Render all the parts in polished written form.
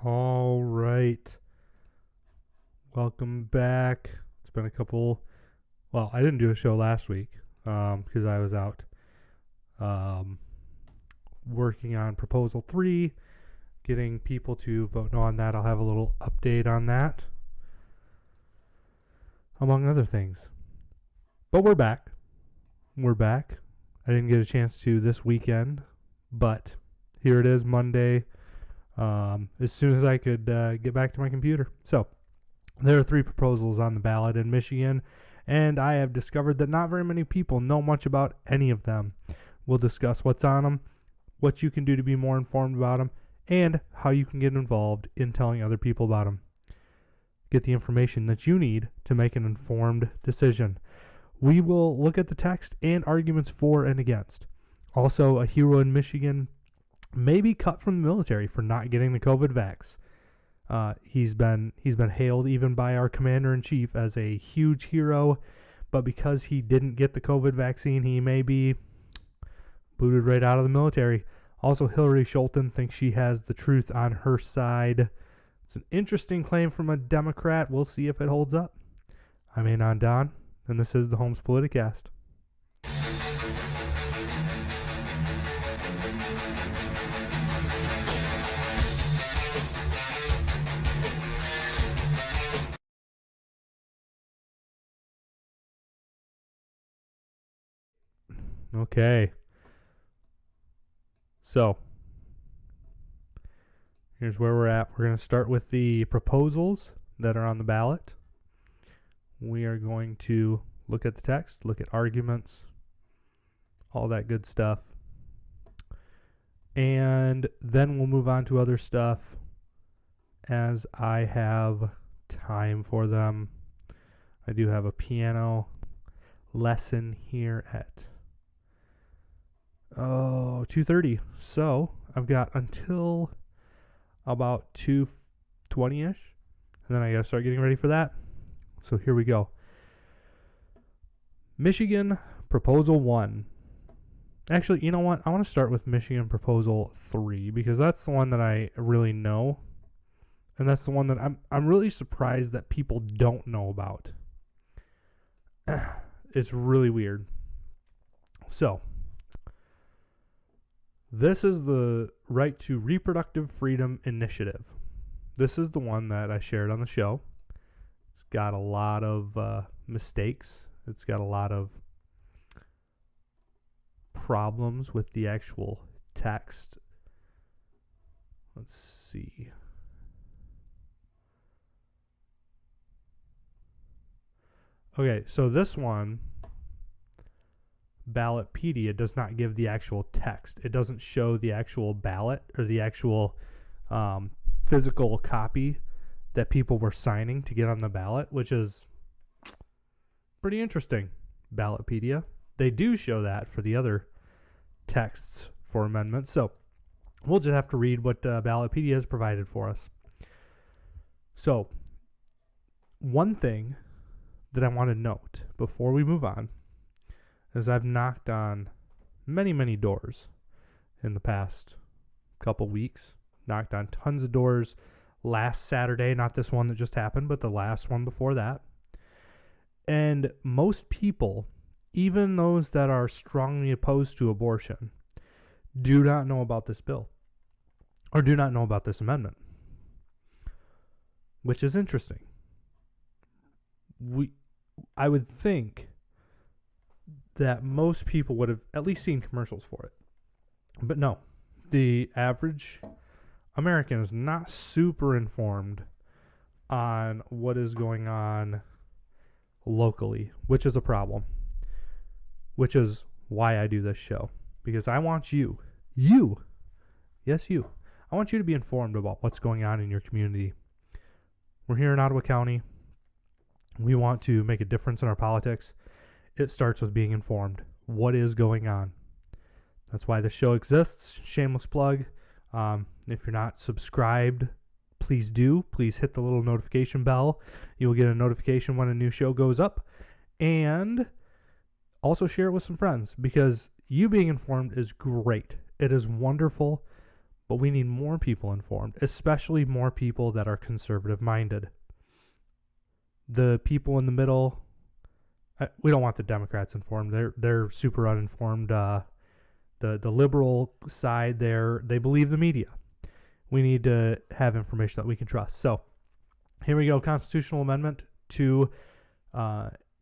All right. Welcome back. It's been a couple. Well, I didn't do a show last week because I was out working on Proposal 3, getting people to vote no on that. I'll have a little update on that, among other things. But we're back. We're back. I didn't get a chance to this weekend, but here it is, Monday. As soon as I could get back to my computer. So, there are 3 proposals on the ballot in Michigan, and I have discovered that not very many people know much about any of them. We'll discuss what's on them, what you can do to be more informed about them, and how you can get involved in telling other people about them. Get the information that you need to make an informed decision. We will look at the text and arguments for and against. Also, a hero in Michigan may be cut from the military for not getting the COVID vax. He's been hailed even by our commander-in-chief as a huge hero, but because he didn't get the COVID vaccine, he may be booted right out of the military. Also, Hillary Scholten thinks she has the truth on her side. It's an interesting claim from a Democrat. We'll see if it holds up. I'm Anon Don, and this is the Holmes Politicast. Okay. So, here's where we're at. We're going to start with the proposals that are on the ballot. We are going to look at the text, look at arguments, all that good stuff. And then we'll move on to other stuff as I have time for them. I do have a piano lesson here at 2:30. So I've got until about 2:20ish, and then I gotta start getting ready for that. So here we go. Michigan Proposal 1. Actually, you know what? I want to start with Michigan Proposal 3 because that's the one that I really know, and that's the one that I'm really surprised that people don't know about. It's really weird. So, this is the Right to Reproductive Freedom Initiative. This is the one that I shared on the show. It's got a lot of mistakes. It's got a lot of problems with the actual text. Let's see. Okay, so this one, Ballotpedia, does not give the actual text. It doesn't show the actual ballot or the actual physical copy that people were signing to get on the ballot, which is pretty interesting. Ballotpedia. They do show that for the other texts for amendments. So we'll just have to read what Ballotpedia has provided for us. So one thing that I want to note before we move on is I've knocked on many, many doors in the past couple weeks. Knocked on tons of doors, last Saturday, not this one that just happened, but the last one before that. And most people, even those that are strongly opposed to abortion, do not know about this bill or do not know about this amendment, which is interesting. I would think that most people would have at least seen commercials for it. But no, the average American is not super informed on what is going on locally, which is a problem, which is why I do this show, because I want you, yes, you, I want you to be informed about what's going on in your community. We're here in Ottawa County. We want to make a difference in our politics. It starts with being informed. What is going on? That's why the show exists. Shameless plug. If you're not subscribed, please do. Please hit the little notification bell. You will get a notification when a new show goes up. And also share it with some friends, because you being informed is great. It is wonderful, but we need more people informed, especially more people that are conservative-minded. The people in the middle, we don't want the Democrats informed. They're super uninformed. The liberal side there, they believe the media. We need to have information that we can trust. So here we go. Constitutional amendment to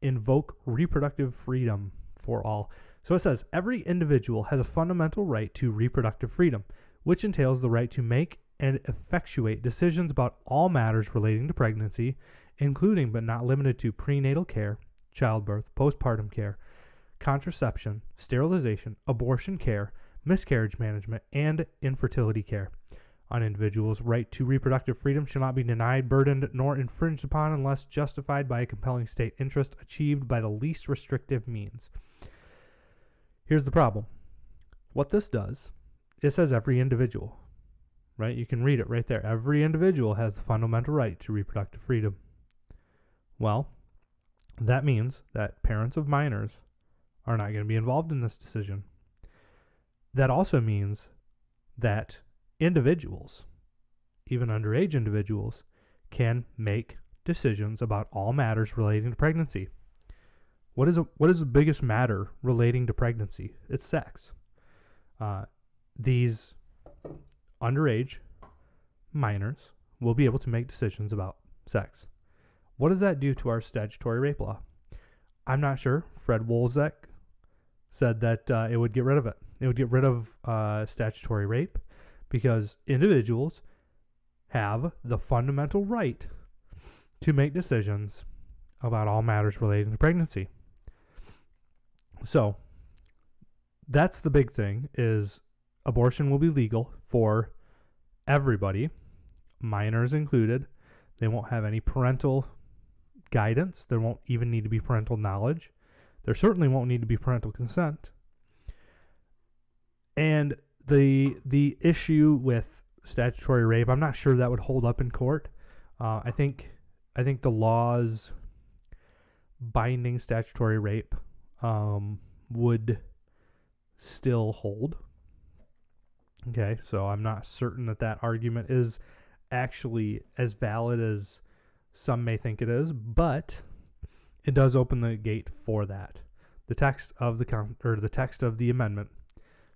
invoke reproductive freedom for all. So it says, every individual has a fundamental right to reproductive freedom, which entails the right to make and effectuate decisions about all matters relating to pregnancy, including but not limited to prenatal care, childbirth, postpartum care, contraception, sterilization, abortion care, miscarriage management, and infertility care. An individual's right to reproductive freedom shall not be denied, burdened, nor infringed upon unless justified by a compelling state interest achieved by the least restrictive means. Here's the problem. What this does, it says every individual, right? You can read it right there. Every individual has the fundamental right to reproductive freedom. Well, that means that parents of minors are not going to be involved in this decision. That also means that individuals, even underage individuals, can make decisions about all matters relating to pregnancy. What is the biggest matter relating to pregnancy? It's sex. These underage minors will be able to make decisions about sex. What does that do to our statutory rape law? I'm not sure. Fred Wolzek said that it would get rid of it. It would get rid of statutory rape because individuals have the fundamental right to make decisions about all matters relating to pregnancy. So that's the big thing, is abortion will be legal for everybody, minors included. They won't have any parental guidance. There won't even need to be parental knowledge. There certainly won't need to be parental consent. And the issue with statutory rape, I'm not sure that would hold up in court. I think the laws binding statutory rape would still hold. Okay, so I'm not certain that argument is actually as valid as some may think it is, but it does open the gate for that. The text of the text of the amendment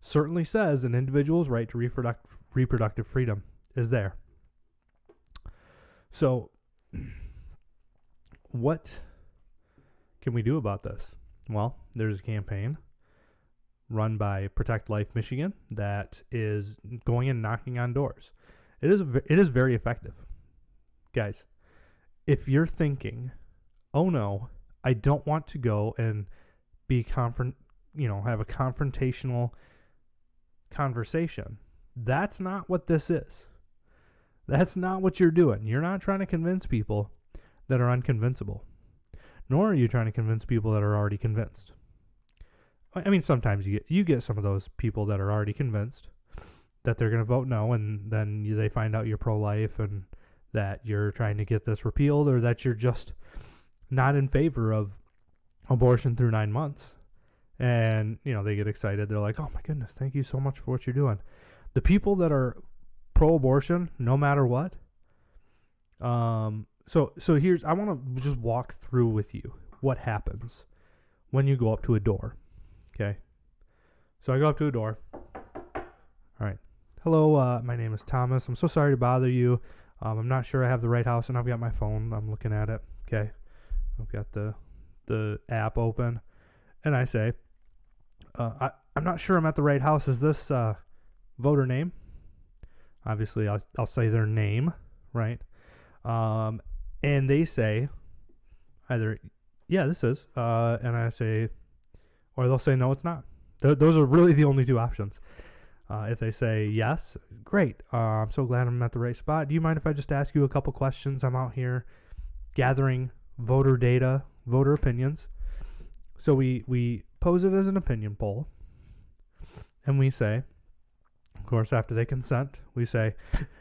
certainly says an individual's right to reproductive freedom is there. So, what can we do about this? Well, there's a campaign run by Protect Life Michigan that is going and knocking on doors. It is very effective. Guys, if you're thinking, oh no, I don't want to go and be have a confrontational conversation, that's not what this is. That's not what you're doing. You're not trying to convince people that are unconvincible, nor are you trying to convince people that are already convinced. I mean, sometimes you get some of those people that are already convinced that they're going to vote no, and then they find out you're pro-life and that you're trying to get this repealed, or that you're just not in favor of abortion through 9 months. And, they get excited. They're like, oh my goodness, thank you so much for what you're doing. The people that are pro-abortion, no matter what, So here's, I want to just walk through with you what happens when you go up to a door. Okay. So I go up to a door. All right. Hello, my name is Thomas. I'm so sorry to bother you. I'm not sure I have the right house, and I've got my phone. I'm looking at it. Okay. I've got the app open, and I say, I'm not sure I'm at the right house. Is this voter name? Obviously, I'll say their name, right? And they say either, yeah, this is, and I say, or they'll say, no, it's not. Those are really the only two options. If they say yes, great. I'm so glad I'm at the right spot. Do you mind if I just ask you a couple questions? I'm out here gathering voter data, voter opinions. So we pose it as an opinion poll, and we say, of course, after they consent, we say,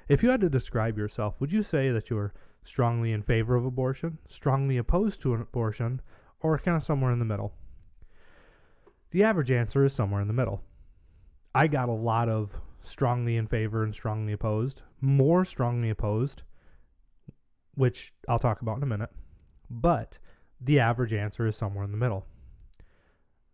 if you had to describe yourself, would you say that you're strongly in favor of abortion, strongly opposed to an abortion, or kind of somewhere in the middle? The average answer is somewhere in the middle. I got a lot of strongly in favor and strongly opposed, more strongly opposed, which I'll talk about in a minute, but the average answer is somewhere in the middle.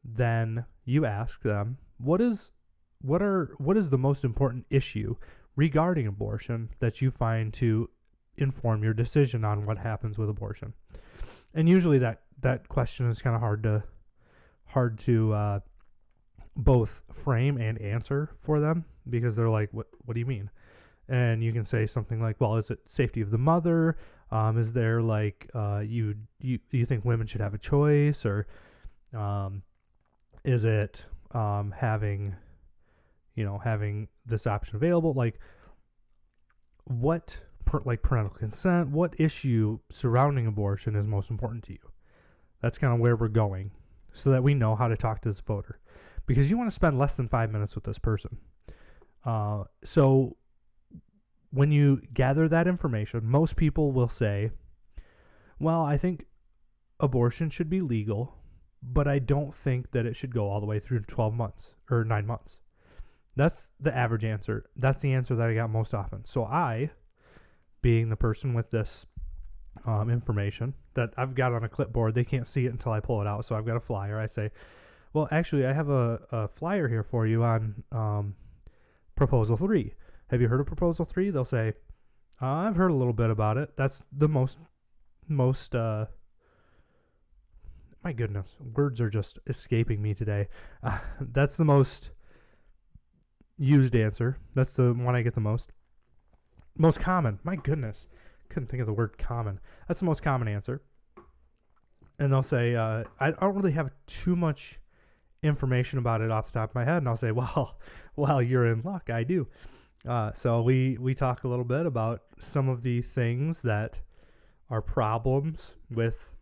Then you ask them, what is the most important issue regarding abortion that you find to inform your decision on what happens with abortion? And usually that question is kind of hard to both frame and answer for them, because they're like, what do you mean? And you can say something like, well, is it safety of the mother? Is there like you think women should have a choice, or is it having this option available? Like like parental consent, what issue surrounding abortion is most important to you? That's kind of where we're going, so that we know how to talk to this voter, because you want to spend less than 5 minutes with this person. So when you gather that information, most people will say, well, I think abortion should be legal, but I don't think that it should go all the way through 12 months or 9 months. That's the average answer. That's the answer that I got most often. So I, being the person with this information that I've got on a clipboard, they can't see it until I pull it out, so I've got a flyer. I say, well, actually, I have a flyer here for you on Proposal 3. Have you heard of Proposal 3? They'll say, I've heard a little bit about it. That's the most my goodness, words are just escaping me today. That's the most used answer. That's the one I get the most. Most common. My goodness. Couldn't think of the word common. That's the most common answer. And they'll say, I don't really have too much information about it off the top of my head. And I'll say, well, you're in luck. I do. So we talk a little bit about some of the things that are problems with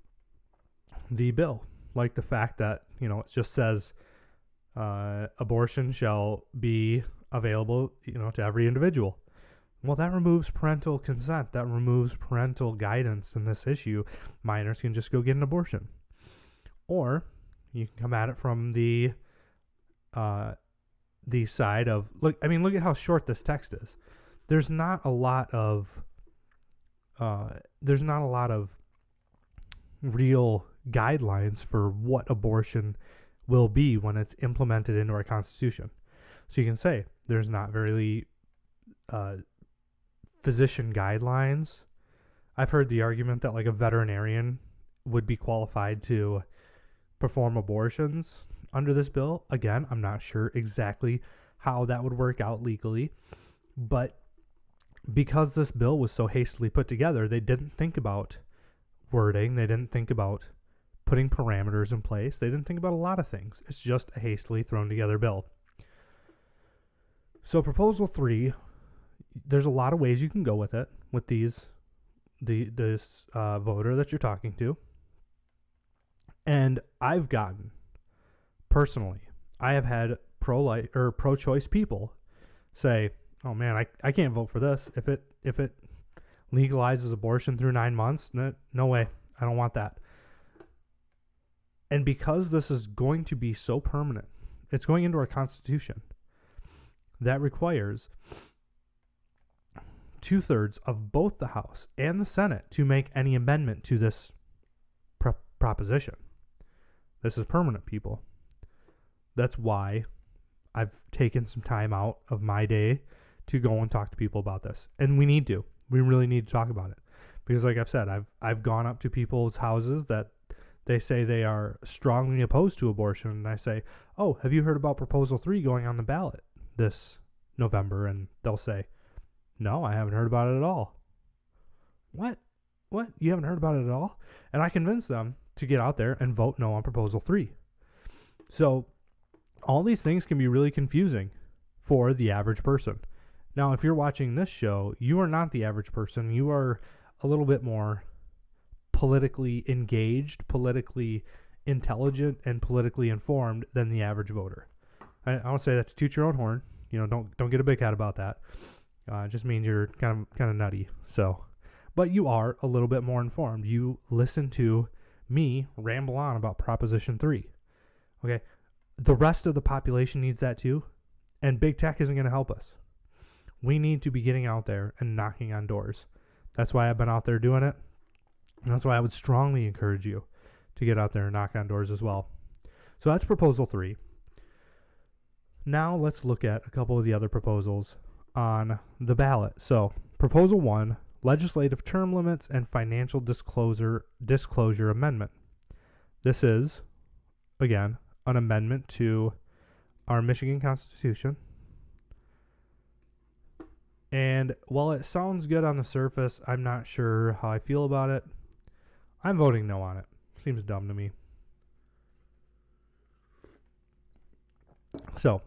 the bill, like the fact that, it just says abortion shall be available, to every individual. Well, that removes parental consent. That removes parental guidance in this issue. Minors can just go get an abortion. Or you can come at it from the side of, look at how short this text is. There's not a lot of real guidelines for what abortion will be when it's implemented into our Constitution. So you can say there's not very physician guidelines. I've heard the argument that like a veterinarian would be qualified to perform abortions under this bill. Again, I'm not sure exactly how that would work out legally, but because this bill was so hastily put together, they didn't think about wording. They didn't think about putting parameters in place. They didn't think about a lot of things. It's just a hastily thrown together bill. So Proposal 3, there's a lot of ways you can go with it, with this voter that you're talking to. And I have had pro-life or pro-choice people say, oh man, I can't vote for this. If it legalizes abortion through 9 months, no way. I don't want that. And because this is going to be so permanent, it's going into our Constitution, that requires 2/3 of both the House and the Senate to make any amendment to this proposition. This is permanent, people. That's why I've taken some time out of my day to go and talk to people about this. And we need to. We really need to talk about it. Because like I've said, I've gone up to people's houses that they say they are strongly opposed to abortion. And I say, oh, have you heard about Proposal 3 going on the ballot this November? And they'll say, no, I haven't heard about it at all. What? You haven't heard about it at all? And I convince them to get out there and vote no on Proposal 3. So all these things can be really confusing for the average person. Now, if you're watching this show, you are not the average person. You are a little bit more politically engaged, politically intelligent, and politically informed than the average voter. I don't say that to toot your own horn. Don't get a big head about that. It just means you're kind of nutty. So, but you are a little bit more informed. You listen to me ramble on about Proposition 3. Okay, the rest of the population needs that too, and big tech isn't going to help us. We need to be getting out there and knocking on doors. That's why I've been out there doing it. And that's why I would strongly encourage you to get out there and knock on doors as well. So that's Proposal 3. Now let's look at a couple of the other proposals on the ballot. So Proposal 1, Legislative Term Limits and Financial Disclosure Amendment. This is, again, an amendment to our Michigan Constitution. And while it sounds good on the surface, I'm not sure how I feel about it. I'm voting no on it. Seems dumb to me. So,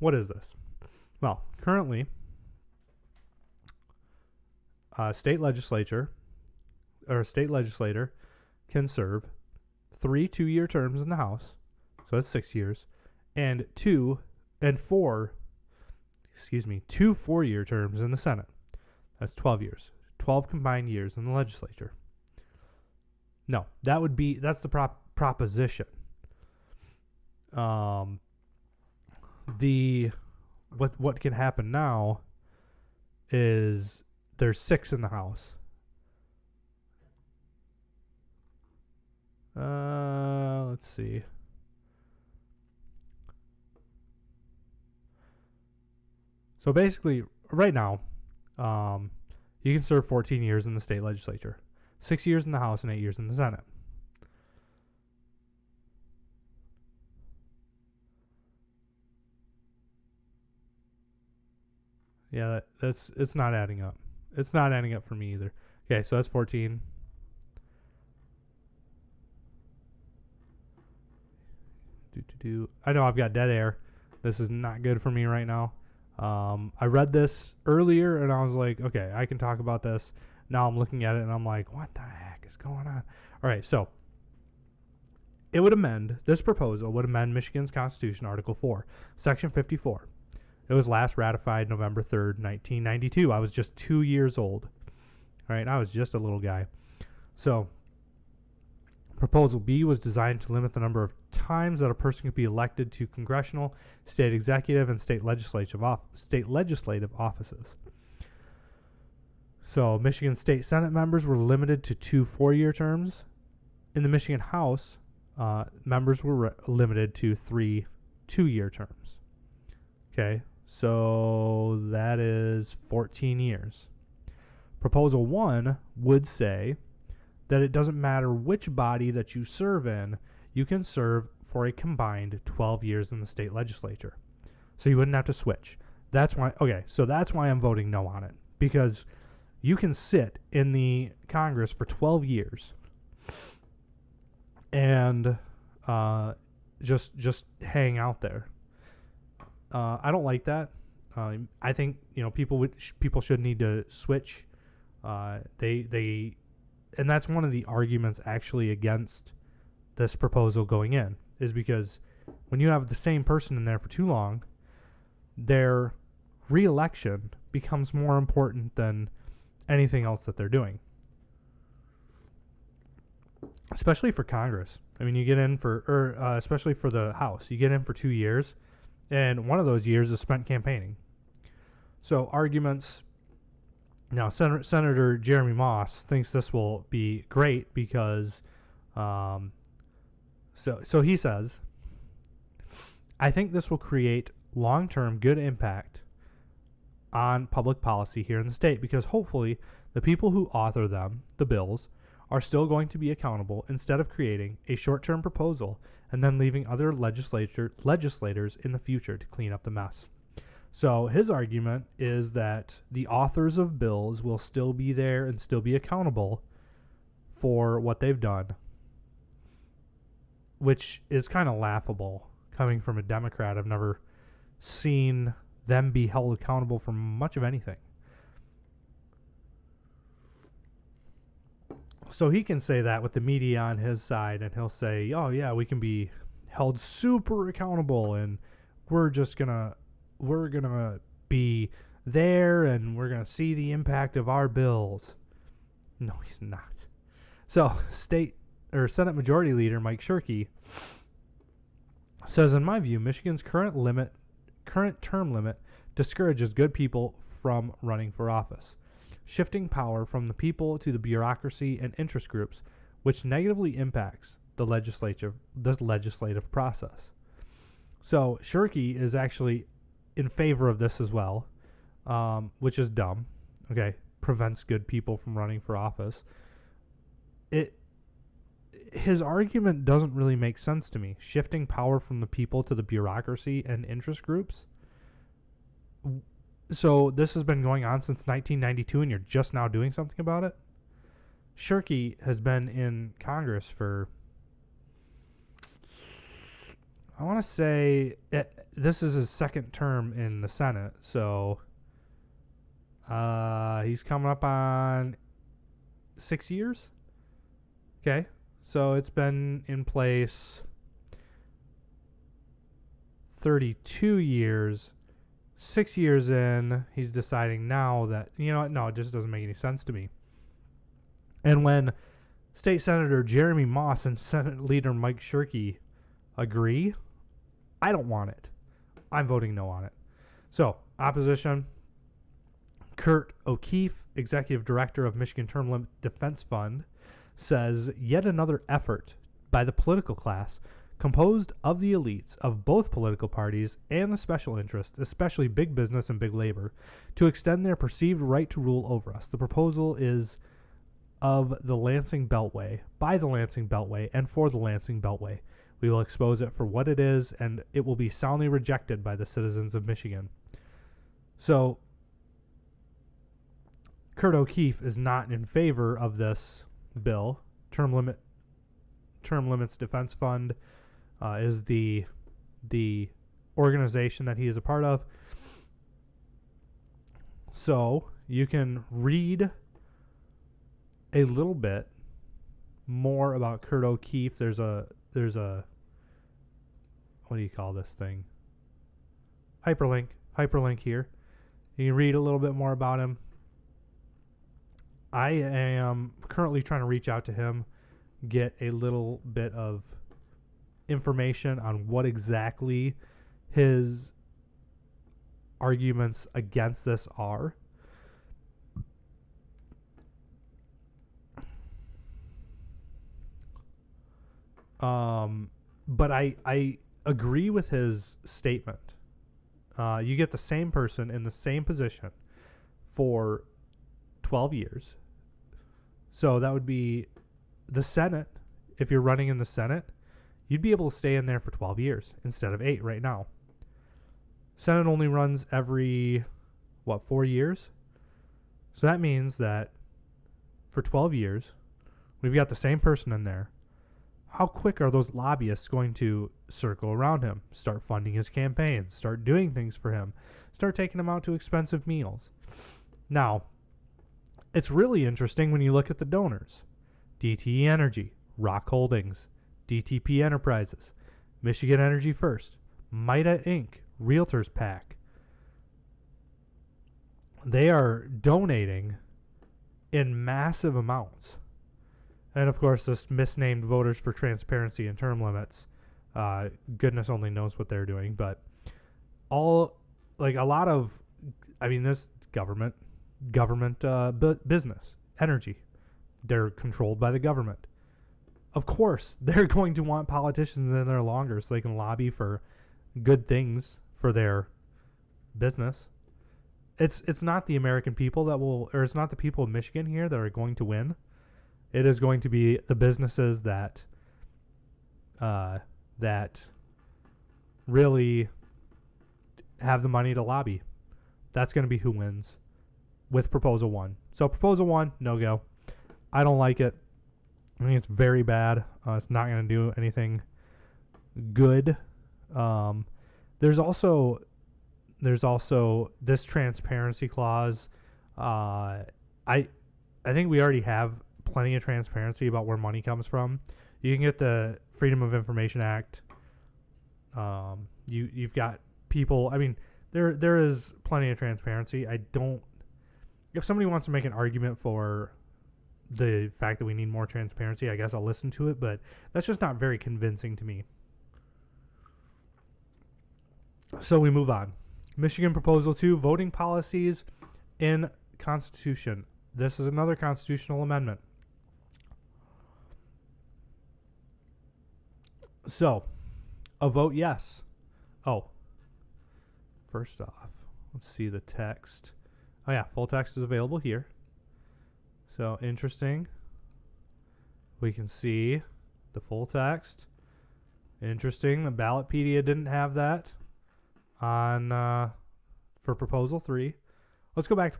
what is this? Well, currently, a state legislator can serve 3 2-year terms in the House, so that's 6 years, and 2 4-year terms in the Senate. That's 12 years. 12 combined years in the legislature. No, that's the proposition. What can happen now is there's 6 in the House. Let's see. So basically, right now, you can serve 14 years in the state legislature, 6 years in the House, and 8 years in the Senate. Yeah, it's not adding up. It's not adding up for me either. Okay, so that's 14. I know I've got dead air. This is not good for me right now. I read this earlier and I was like, okay, I can talk about this. Now I'm looking at it and I'm like, what the heck is going on? All right, so this proposal would amend Michigan's Constitution, Article 4, Section 54. It was last ratified November 3rd, 1992. I was just 2 years old. All right, I was just a little guy. So Proposal B was designed to limit the number of times that a person could be elected to congressional, state executive, and state legislative offices. So Michigan State Senate members were limited to 2 4-year terms. In the Michigan House, members were limited to 3 2-year terms. Okay, so that is 14 years. Proposal 1 would say that it doesn't matter which body that you serve in, you can serve for a combined 12 years in the state legislature. So you wouldn't have to switch. That's why I'm voting no on it, because you can sit in the Congress for 12 years and just hang out there. I don't like that. I think people should need to switch. And that's one of the arguments actually against this proposal going in, is because when you have the same person in there for too long, their re-election becomes more important than anything else that they're doing. Especially for Congress. I mean, you get in especially for the House, you get in for 2 years, and one of those years is spent campaigning. So arguments Now, Senator Jeremy Moss thinks this will be great because, so he says, I think this will create long-term good impact on public policy here in the state because hopefully the people who author them, the bills, are still going to be accountable instead of creating a short-term proposal and then leaving other legislators in the future to clean up the mess. So his argument is that the authors of bills will still be there and still be accountable for what they've done, which is kind of laughable coming from a Democrat. I've never seen them be held accountable for much of anything. So he can say that with the media on his side, and he'll say, oh yeah, we can be held super accountable, and we're gonna be there, and we're gonna see the impact of our bills. No, he's not. So Senate Majority Leader Mike Shirkey says, in my view, Michigan's current term limit discourages good people from running for office, shifting power from the people to the bureaucracy and interest groups, which negatively impacts the legislative process. So Shirkey is actually in favor of this as well, which is dumb. Okay, prevents good people from running for office. His argument doesn't really make sense to me. Shifting power from the people to the bureaucracy and interest groups. So this has been going on since 1992, and you're just now doing something about it? Shirkey has been in Congress for, I want to say, this is his second term in the Senate, so he's coming up on 6 years? Okay, so it's been in place 32 years. 6 years in, he's deciding now that, no, it just doesn't make any sense to me. And when State Senator Jeremy Moss and Senate Leader Mike Shirkey agree, I don't want it. I'm voting no on it. So, opposition. Kurt O'Keefe, Executive Director of Michigan Term Limit Defense Fund, says yet another effort by the political class composed of the elites of both political parties and the special interests, especially big business and big labor, to extend their perceived right to rule over us. The proposal is of the Lansing Beltway, by the Lansing Beltway, and for the Lansing Beltway. We will expose it for what it is, and it will be soundly rejected by the citizens of Michigan. So, Kurt O'Keefe is not in favor of this bill. Term Limits Defense Fund is the organization that he is a part of. So you can read a little bit more about Kurt O'Keefe. There's a what do you call this thing? Hyperlink here. You can read a little bit more about him. I am currently trying to reach out to him, get a little bit of information on what exactly his arguments against this are. But I agree with his statement. You get the same person in the same position for 12 years. So that would be the Senate. If you're running in the Senate, you'd be able to stay in there for 12 years instead of 8 right now. Senate only runs every, 4 years? So that means that for 12 years, we've got the same person in there. How quick are those lobbyists going to circle around him, start funding his campaigns, start doing things for him, start taking him out to expensive meals? Now, it's really interesting when you look at the donors. DTE Energy, Rock Holdings, DTP Enterprises, Michigan Energy First, Mida Inc., Realtors PAC. They are donating in massive amounts. And of course, this misnamed Voters for Transparency and Term Limits, goodness only knows what they're doing. But this government, government business, energy. They're controlled by the government. Of course, they're going to want politicians in there longer so they can lobby for good things for their business. It's not the American people that will, or it's not the people of Michigan here that are going to win. It is going to be the businesses that that really have the money to lobby. That's going to be who wins with Proposal 1. So Proposal 1, no go. I don't like it. I think it's very bad. It's not going to do anything good. There's also this transparency clause. I think we already have plenty of transparency about where money comes from. You can get the Freedom of Information Act. You've got people. I mean, there is plenty of transparency. If somebody wants to make an argument for the fact that we need more transparency, I guess I'll listen to it, but that's just not very convincing to me. So we move on. Michigan Proposal 2, voting policies in Constitution. This is another constitutional amendment. So, a vote yes. Oh, first off, let's see the text. Oh yeah, full text is available here. So interesting. We can see the full text. Interesting. The Ballotpedia didn't have that on for Proposal 3. Let's go back to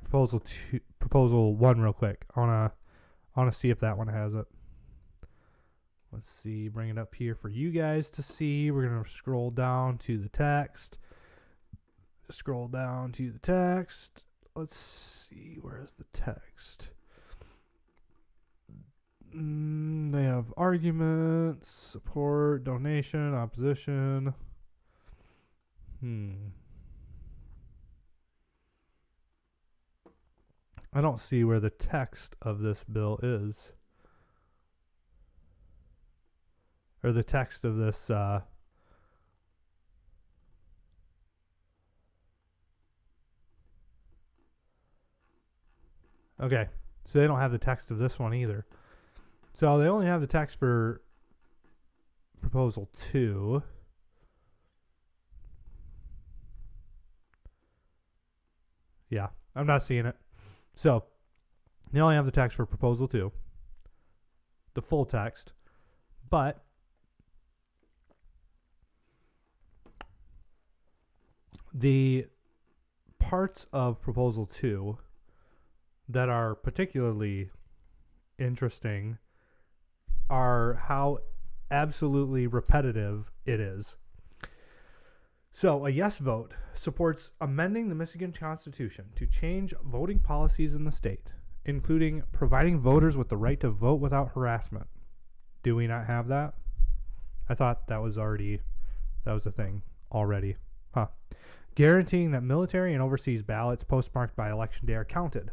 Proposal 1 real quick. I wanna see if that one has it. Let's see. Bring it up here for you guys to see. We're gonna scroll down to the text. Scroll down to the text. Let's see. Where is the text? They have arguments, support, donation, opposition. I don't see where the text of this bill is. Or the text of this okay. So they don't have the text of this one either. So they only have the text for Proposal 2. Yeah, I'm not seeing it. So they only have the text for Proposal 2. The full text. But the parts of Proposal 2 that are particularly interesting are how absolutely repetitive it is. So, a yes vote supports amending the Michigan Constitution to change voting policies in the state, including providing voters with the right to vote without harassment. Do we not have that? I thought that was a thing already. Huh. Guaranteeing that military and overseas ballots postmarked by election day are counted.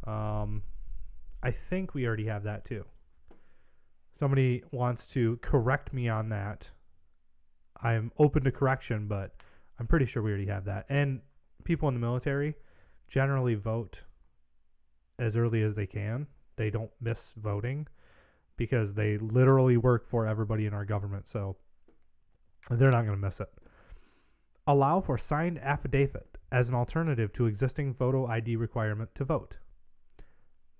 I think we already have that too. Somebody wants to correct me on that. I'm open to correction, but I'm pretty sure we already have that. And people in the military generally vote as early as they can. They don't miss voting because they literally work for everybody in our government, so they're not going to miss it. Allow for signed affidavit as an alternative to existing photo ID requirement to vote.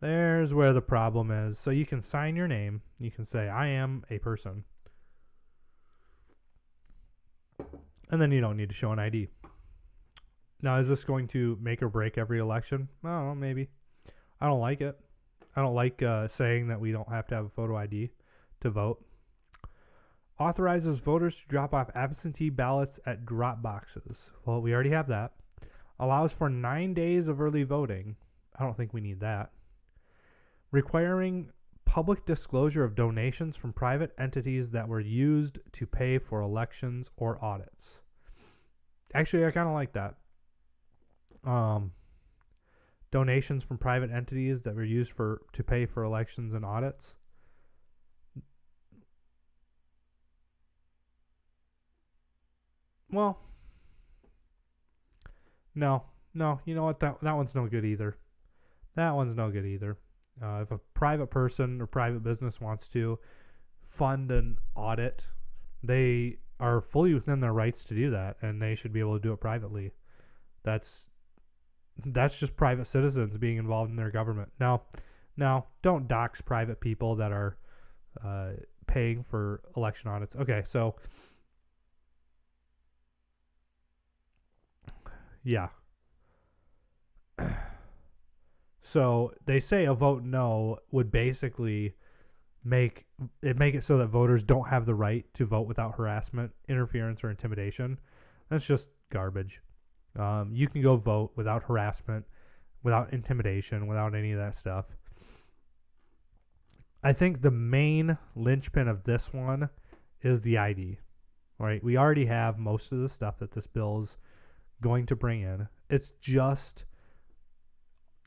There's where the problem is. So you can sign your name. You can say, I am a person. And then you don't need to show an ID. Now, is this going to make or break every election? I don't know, maybe. I don't like it. I don't like saying that we don't have to have a photo ID to vote. Authorizes voters to drop off absentee ballots at drop boxes. Well, we already have that. Allows for 9 days of early voting. I don't think we need that. Requiring public disclosure of donations from private entities that were used to pay for elections or audits. Actually, I kind of like that. Donations from private entities that were used to pay for elections and audits. Well, no, No, you know what? That one's no good either. That one's no good either. If a private person or private business wants to fund an audit, they are fully within their rights to do that, and they should be able to do it privately. That's just private citizens being involved in their government. Now, don't dox private people that are paying for election audits. Okay, so yeah. So they say a vote no would basically make it so that voters don't have the right to vote without harassment, interference, or intimidation. That's just garbage. You can go vote without harassment, without intimidation, without any of that stuff. I think the main linchpin of this one is the ID. Right? We already have most of the stuff that this bill is going to bring in. It's just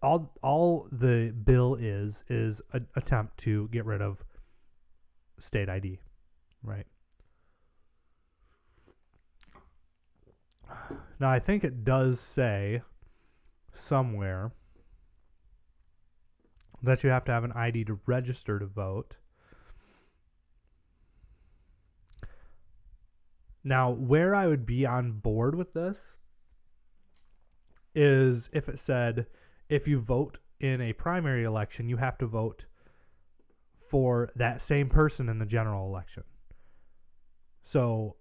all the bill is an attempt to get rid of state ID, right? Now, I think it does say somewhere that you have to have an ID to register to vote. Now, where I would be on board with this is if it said if you vote in a primary election, you have to vote for that same person in the general election. So,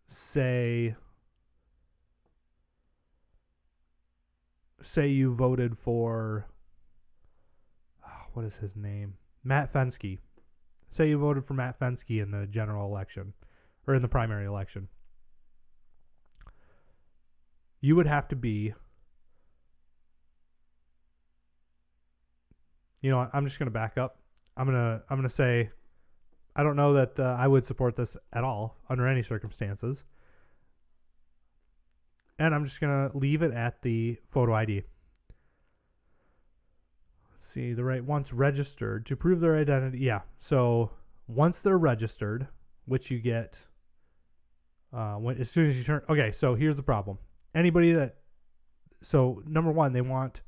say you voted for, what is his name? Matt Fenske. Say you voted for Matt Fenske in the general election, or in the primary election. You would have to be, you know what, I'm just going to back up. I'm going to say, I don't know that I would support this at all under any circumstances. And I'm just going to leave it at the photo ID. Let's see, once registered to prove their identity. Yeah, so once they're registered, which you get as soon as you turn. Okay, so here's the problem. So number one, they want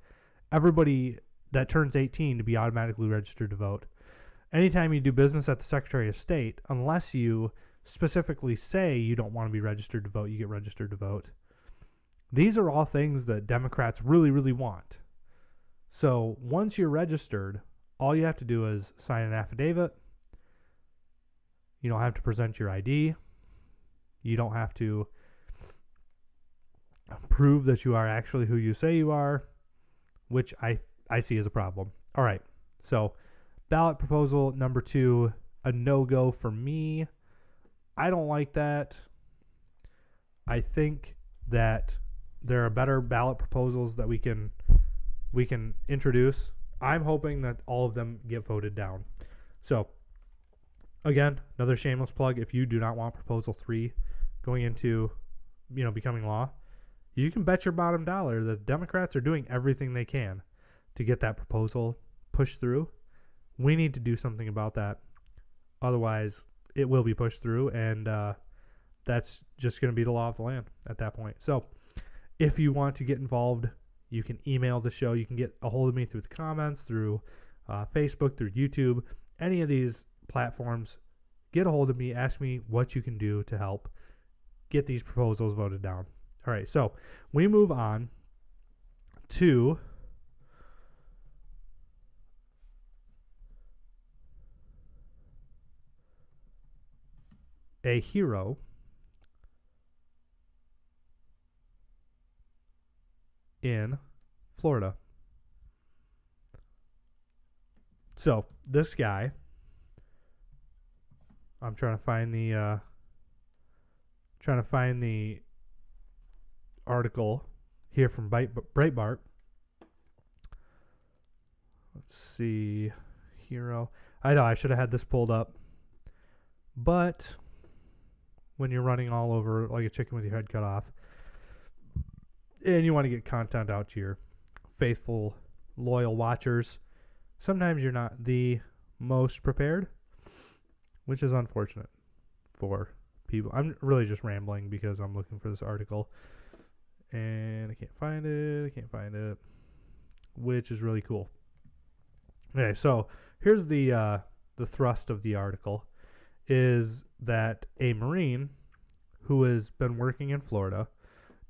everybody that turns 18 to be automatically registered to vote. Anytime you do business at the Secretary of State, unless you specifically say you don't want to be registered to vote, you get registered to vote. These are all things that Democrats really, really want. So once you're registered, all you have to do is sign an affidavit. You don't have to present your ID. You don't have to prove that you are actually who you say you are, which I see as a problem. All right, so ballot proposal number 2, a no-go for me. I don't like that. I think that there are better ballot proposals that we can introduce. I'm hoping that all of them get voted down. So, again, another shameless plug. If you do not want Proposal 3 going into, becoming law, you can bet your bottom dollar that Democrats are doing everything they can to get that proposal pushed through. We need to do something about that. Otherwise, it will be pushed through, and that's just going to be the law of the land at that point. So, if you want to get involved, you can email the show. You can get a hold of me through the comments, through Facebook, through YouTube, any of these platforms. Get a hold of me. Ask me what you can do to help get these proposals voted down. All right, so we move on to a hero in Florida. So this guy, I'm trying to find the article here from Breitbart. Let's see, hero. I know I should have had this pulled up, but when you're running all over like a chicken with your head cut off, and you want to get content out to your faithful, loyal watchers, sometimes you're not the most prepared, which is unfortunate for people. I'm really just rambling because I'm looking for this article. And I can't find it. Which is really cool. Okay, so here's the thrust of the article is that a Marine who has been working in Florida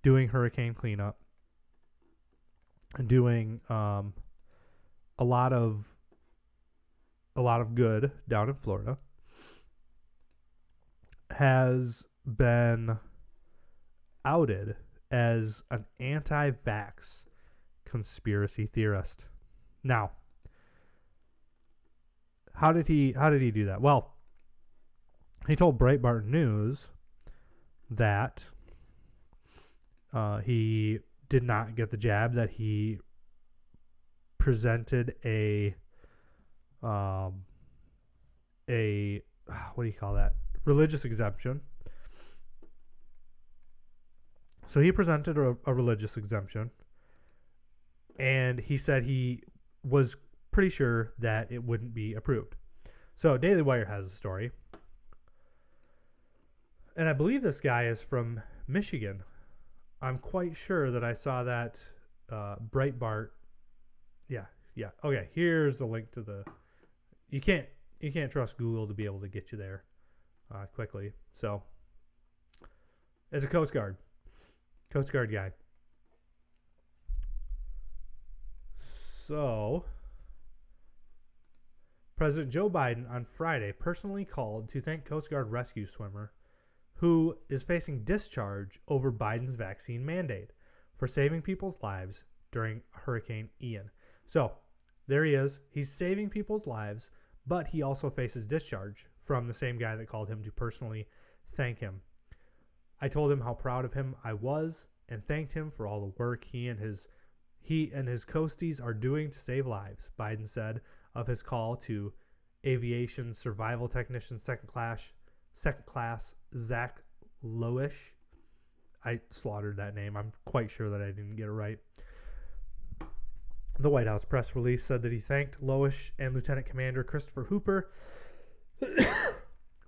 doing hurricane cleanup and doing a lot of good down in Florida has been outed as an anti-vax conspiracy theorist. Now, how did he do that? Well, he told Breitbart News that he did not get the jab, that he presented a what do you call that? Religious exemption. So he presented a religious exemption, and he said he was pretty sure that it wouldn't be approved. So Daily Wire has a story, and I believe this guy is from Michigan. I'm quite sure that I saw that Breitbart. Yeah. Okay, here's the link to the. You can't trust Google to be able to get you there quickly. So, it's a Coast Guard guy. So, President Joe Biden on Friday personally called to thank Coast Guard rescue swimmer who is facing discharge over Biden's vaccine mandate for saving people's lives during Hurricane Ian. So, there he is. He's saving people's lives, but he also faces discharge from the same guy that called him to personally thank him. I told him how proud of him I was and thanked him for all the work he and his coasties are doing to save lives, Biden said of his call to aviation survival technician second class Zach Loesch. I slaughtered that name. I'm quite sure that I didn't get it right. The White House press release said that he thanked Loesch and Lieutenant Commander Christopher Hooper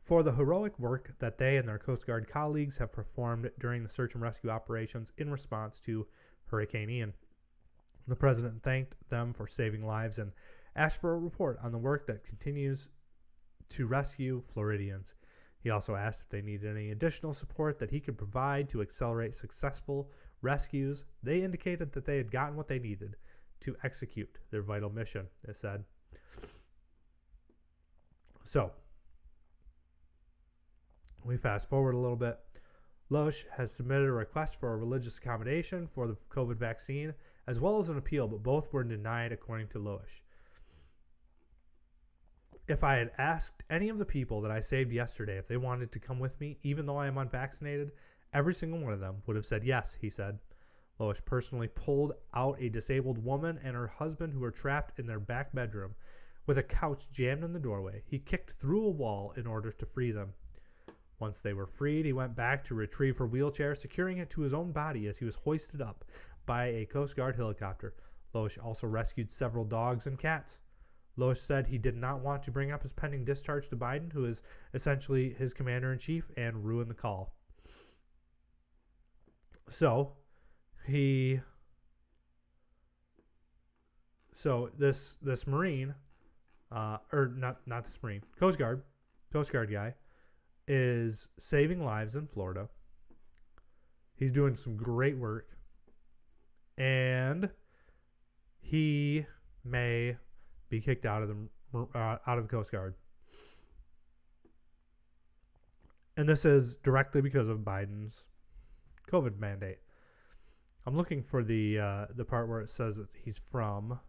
for the heroic work that they and their Coast Guard colleagues have performed during the search and rescue operations in response to Hurricane Ian. The president thanked them for saving lives and asked for a report on the work that continues to rescue Floridians. He also asked if they needed any additional support that he could provide to accelerate successful rescues. They indicated that they had gotten what they needed to execute their vital mission, it said. So, we fast forward a little bit. Loesch has submitted a request for a religious accommodation for the COVID vaccine, as well as an appeal, but both were denied, according to Loesch. If I had asked any of the people that I saved yesterday if they wanted to come with me, even though I am unvaccinated, every single one of them would have said yes, he said. Loesch personally pulled out a disabled woman and her husband who were trapped in their back bedroom with a couch jammed in the doorway. He kicked through a wall in order to free them. Once they were freed, he went back to retrieve her wheelchair, securing it to his own body as he was hoisted up by a Coast Guard helicopter. Loesch also rescued several dogs and cats. Loesch said he did not want to bring up his pending discharge to Biden, who is essentially his commander-in-chief, and ruin the call. So, this Marine, or not this Marine, Coast Guard guy, is saving lives in Florida. He's doing some great work, and he may be kicked out of the Coast Guard. And this is directly because of Biden's COVID mandate. I'm looking for the part where it says that he's from.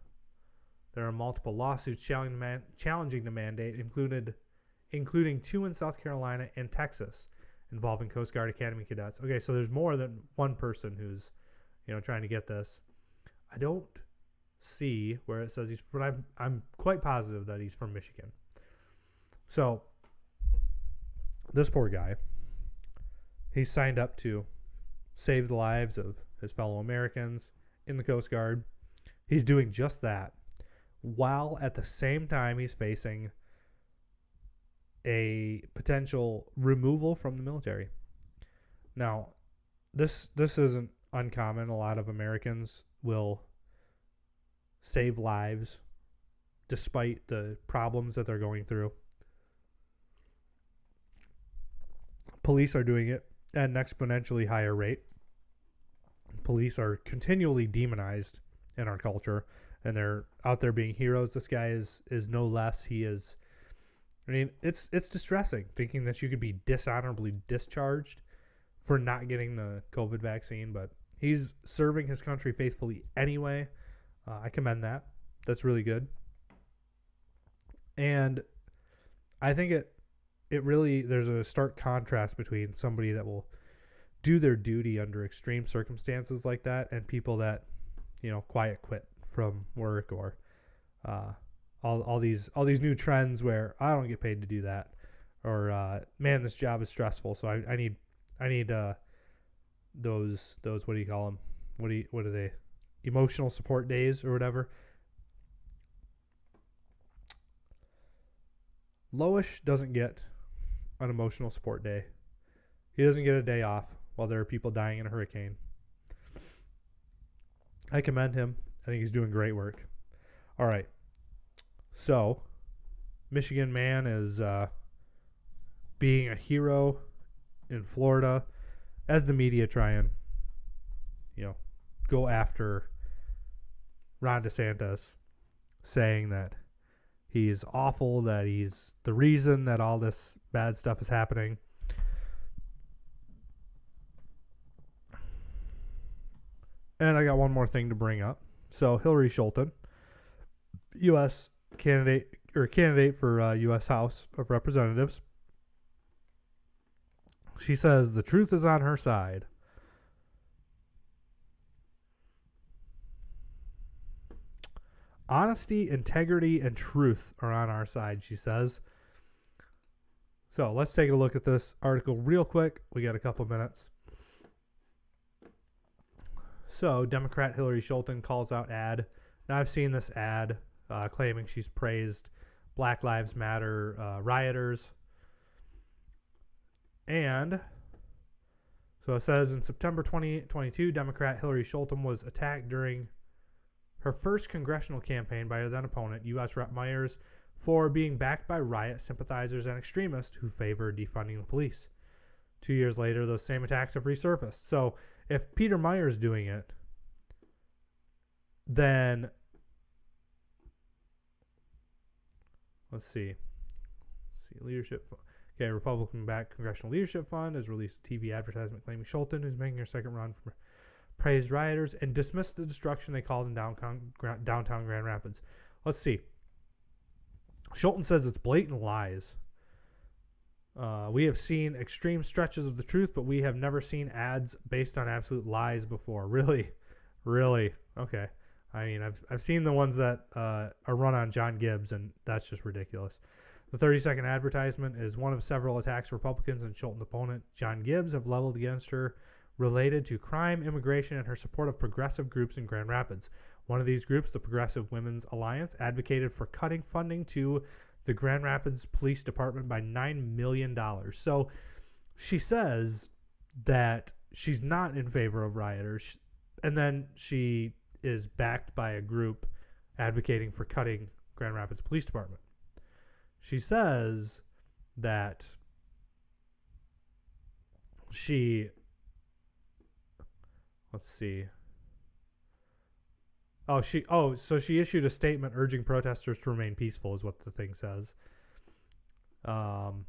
There are multiple lawsuits challenging the mandate, including 2 in South Carolina and Texas, involving Coast Guard Academy cadets. Okay, so there's more than one person who's, trying to get this. I don't see where it says he's, but I'm quite positive that he's from Michigan. So this poor guy, he's signed up to save the lives of his fellow Americans in the Coast Guard. He's doing just that, while at the same time he's facing a potential removal from the military. Now, this isn't uncommon. A lot of Americans will save lives despite the problems that they're going through. Police are doing it at an exponentially higher rate. Police are continually demonized in our culture, and they're out there being heroes. This guy is no less. He is. I mean, it's distressing thinking that you could be dishonorably discharged for not getting the COVID vaccine, but he's serving his country faithfully anyway. I commend that. That's really good. And I think it really, there's a stark contrast between somebody that will do their duty under extreme circumstances like that and people that, quiet quit from work or all these new trends where I don't get paid to do that, or man, this job is stressful, so I need those what do you call them? What are they? Emotional support days or whatever. Loish doesn't get an emotional support day. He doesn't get a day off while there are people dying in a hurricane. I commend him. I think he's doing great work. All right. So, Michigan man is being a hero in Florida as the media try and, go after Ron DeSantis, saying that he's awful, that he's the reason that all this bad stuff is happening. And I got one more thing to bring up. So Hillary Scholten, U.S. candidate for U.S. House of Representatives, she says the truth is on her side. Honesty, integrity, and truth are on our side, she says. So let's take a look at this article real quick. We got a couple minutes. So Democrat Hillary Scholten calls out ad. Now I've seen this ad claiming she's praised Black Lives Matter rioters. And so it says in September 2022, Democrat Hillary Scholten was attacked during her first congressional campaign by her then opponent, U.S. Rep. Myers, for being backed by riot sympathizers and extremists who favor defunding the police. 2 years later, those same attacks have resurfaced. So if Peter Myers doing it, then let's see, leadership. Okay, Republican-backed Congressional Leadership Fund has released a TV advertisement claiming Scholten, who's making her second run, praised rioters and dismissed the destruction they called in downtown Grand Rapids. Let's see. Scholten says it's blatant lies. We have seen extreme stretches of the truth, but we have never seen ads based on absolute lies before. Really? Okay. I mean, I've seen the ones that are run on John Gibbs, and that's just ridiculous. The 30-second advertisement is one of several attacks Republicans and Scholten's opponent, John Gibbs, have leveled against her related to crime, immigration, and her support of progressive groups in Grand Rapids. One of these groups, the Progressive Women's Alliance, advocated for cutting funding to the Grand Rapids Police Department by $9 million. So she says that she's not in favor of rioters, and then she is backed by a group advocating for cutting Grand Rapids Police Department. She says that let's see. So she issued a statement urging protesters to remain peaceful, is what the thing says. Well,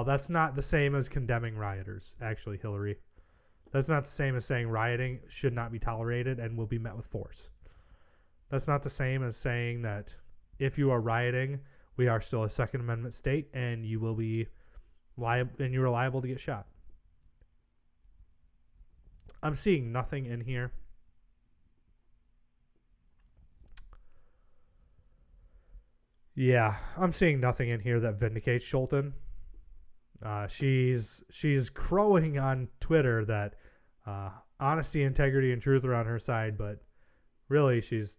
that's not the same as condemning rioters, actually, Hillary. That's not the same as saying rioting should not be tolerated and will be met with force. That's not the same as saying that if you are rioting, we are still a Second Amendment state and you will be you're liable to get shot. I'm seeing nothing in here. Yeah, I'm seeing nothing in here that vindicates Scholten. She's crowing on Twitter that honesty, integrity, and truth are on her side, but really she's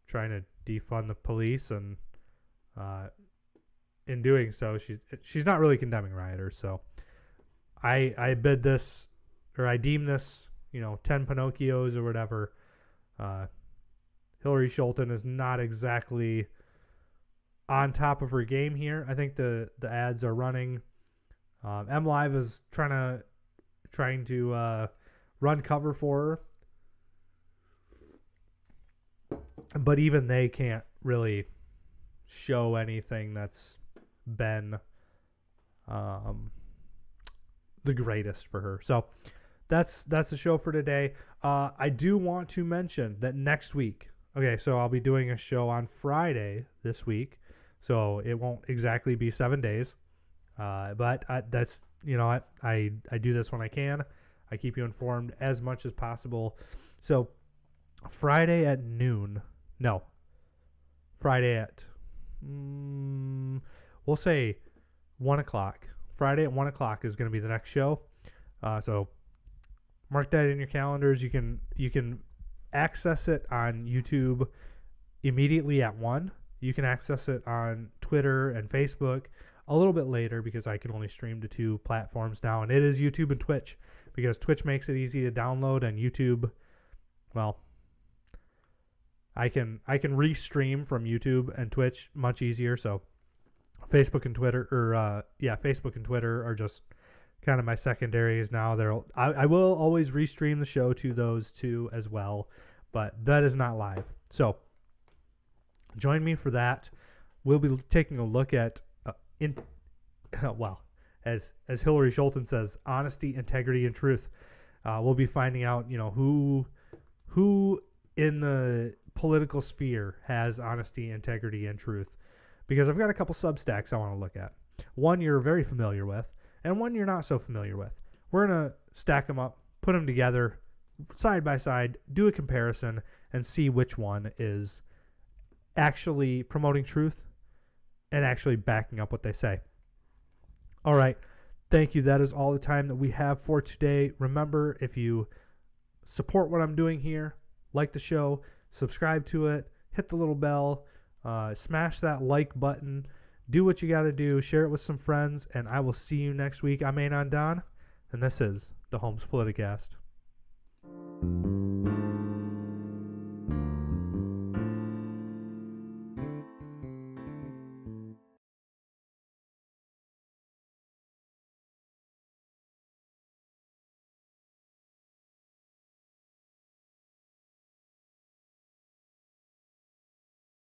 trying to defund the police and in doing so, she's not really condemning rioters. So I bid this, or I deem this, 10 Pinocchios or whatever. Hillary Scholten is not exactly on top of her game here. I think the ads are running. MLive is trying to run cover for her, but even they can't really show anything that's been the greatest for her. So that's the show for today. I do want to mention that next week. Okay, so I'll be doing a show on Friday this week, so it won't exactly be 7 days. But that's, I do this when I can. I keep you informed as much as possible. So Friday at noon. No. Friday at, we'll say 1 o'clock. Friday at 1 o'clock is going to be the next show. So mark that in your calendars. You can access it on YouTube immediately at 1. You can access it on Twitter and Facebook a little bit later because I can only stream to 2 platforms now, and it is YouTube and Twitch because Twitch makes it easy to download, and YouTube, well, I can restream from YouTube and Twitch much easier. So Facebook and Twitter, Facebook and Twitter are just kind of my secondaries now. I will always restream the show to those 2 as well, but that is not live. So join me for that. We'll be taking a look at as Hillary Scholten says, honesty, integrity, and truth. We'll be finding out, who in the political sphere has honesty, integrity, and truth. Because I've got a couple Substacks I want to look at. One you're very familiar with, and one you're not so familiar with. We're going to stack them up, put them together, side by side, do a comparison, and see which one is actually promoting truth and actually backing up what they say. All right. Thank you. That is all the time that we have for today. Remember, if you support what I'm doing here, like the show, subscribe to it, hit the little bell, smash that like button, do what you got to do, share it with some friends, and I will see you next week. I'm Anon Don, and this is the Holmes Politicast.